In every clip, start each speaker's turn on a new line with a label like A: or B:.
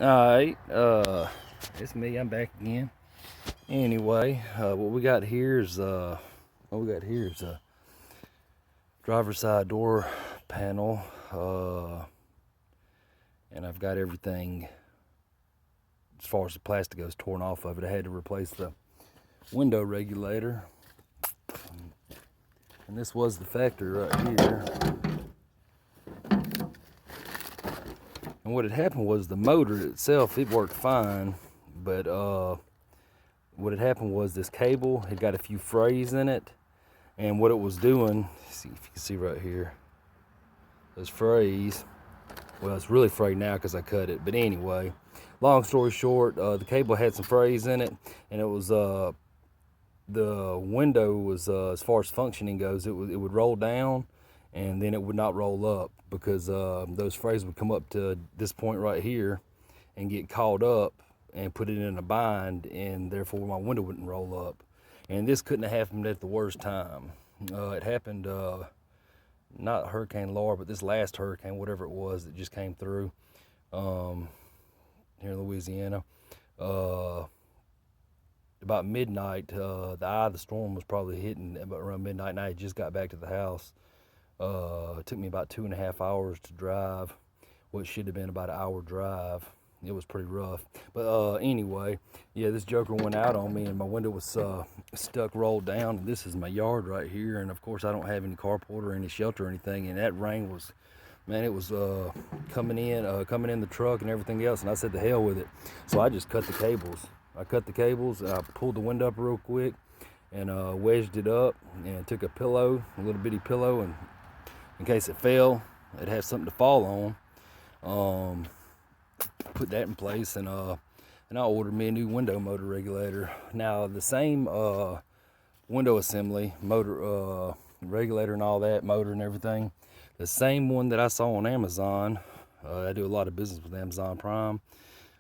A: Alright, it's me, I'm back again. Anyway, what we got here is a driver's side door panel, and I've got everything as far as the plastic goes torn off of it. I had to replace the window regulator, and this was the factory right here. And what had happened was the motor itself, it worked fine, but what had happened was this cable had got a few frays in it, and what it was doing, see if you can see right here, those frays, well, it's really frayed now because I cut it, but anyway, long story short, the cable had some frays in it, and it was the window was as far as functioning goes, it would roll down and then it would not roll up because those frays would come up to this point right here and get caught up and put it in a bind, and therefore my window wouldn't roll up. And this couldn't have happened at the worst time. It happened not Hurricane Laura, but this last hurricane, whatever it was that just came through here in Louisiana. About midnight, the eye of the storm was probably hitting about around midnight, and I had just got back to the house. It took me about 2.5 hours to drive what should have been about an hour drive. It was pretty rough, but anyway, yeah, this joker went out on me and my window was stuck rolled down, and this is my yard right here, and of course I don't have any carport or any shelter or anything, and that rain was, man, it was coming in the truck and everything else, and I said to hell with it. So I just cut the cables. I pulled the window up real quick and wedged it up and took a little bitty pillow, and in case it fell, it'd have something to fall on. Put that in place, and I ordered me a new window motor regulator. Now the same window assembly, motor regulator and all that, motor and everything, the same one that I saw on Amazon, I do a lot of business with Amazon Prime,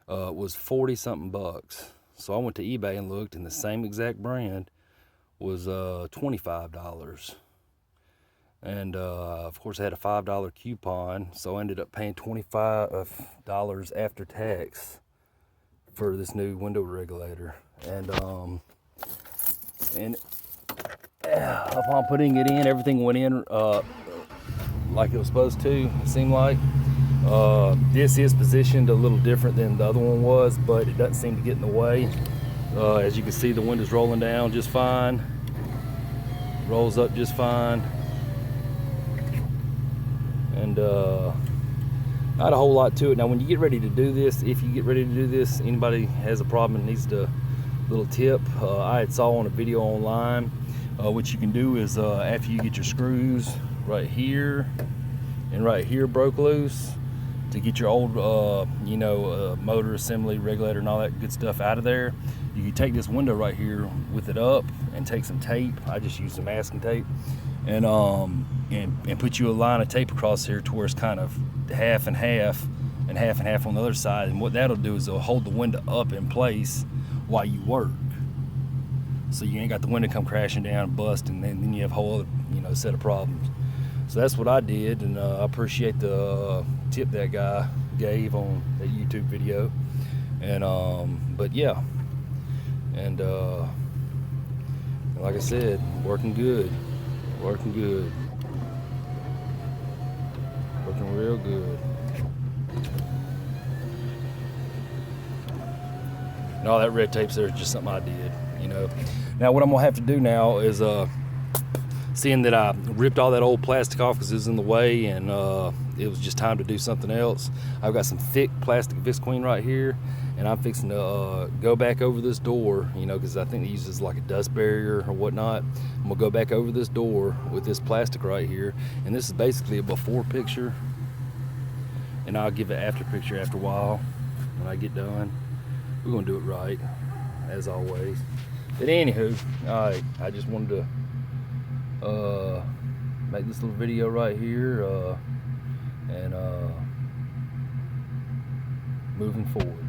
A: was 40 something bucks. So I went to eBay and looked, and the same exact brand was $25. And of course I had a $5 coupon, so I ended up paying $25 after tax for this new window regulator. And upon putting it in, everything went in like it was supposed to, it seemed like. This is positioned a little different than the other one was, but it doesn't seem to get in the way. As you can see, the window's rolling down just fine, rolls up just fine. And not a whole lot to it. Now when you get ready to do this, anybody has a problem and needs a little tip, I had saw on a video online, what you can do is after you get your screws right here and right here broke loose, to get your old motor assembly, regulator and all that good stuff out of there, you can take this window right here with it up and take some tape. I just use some masking tape, and put you a line of tape across here to where it's kind of half and half on the other side. And what that'll do is it'll hold the window up in place while you work, so you ain't got the window come crashing down and bust, and then you have a whole other set of problems. So that's what I did, and I appreciate the tip that guy gave on that YouTube video. And but yeah, and like I said, working good, working real good. And all that red tape's there is just something I did, Now what I'm gonna have to do now is seeing that I ripped all that old plastic off because it was in the way, and it was just time to do something else. I've got some thick plastic visqueen right here, and I'm fixing to go back over this door, because I think it uses like a dust barrier or whatnot. I'm gonna go back over this door with this plastic right here, and this is basically a before picture, and I'll give an after picture after a while when I get done. We're gonna do it right, as always. But anywho, I just wanted to make this little video right here, and moving forward.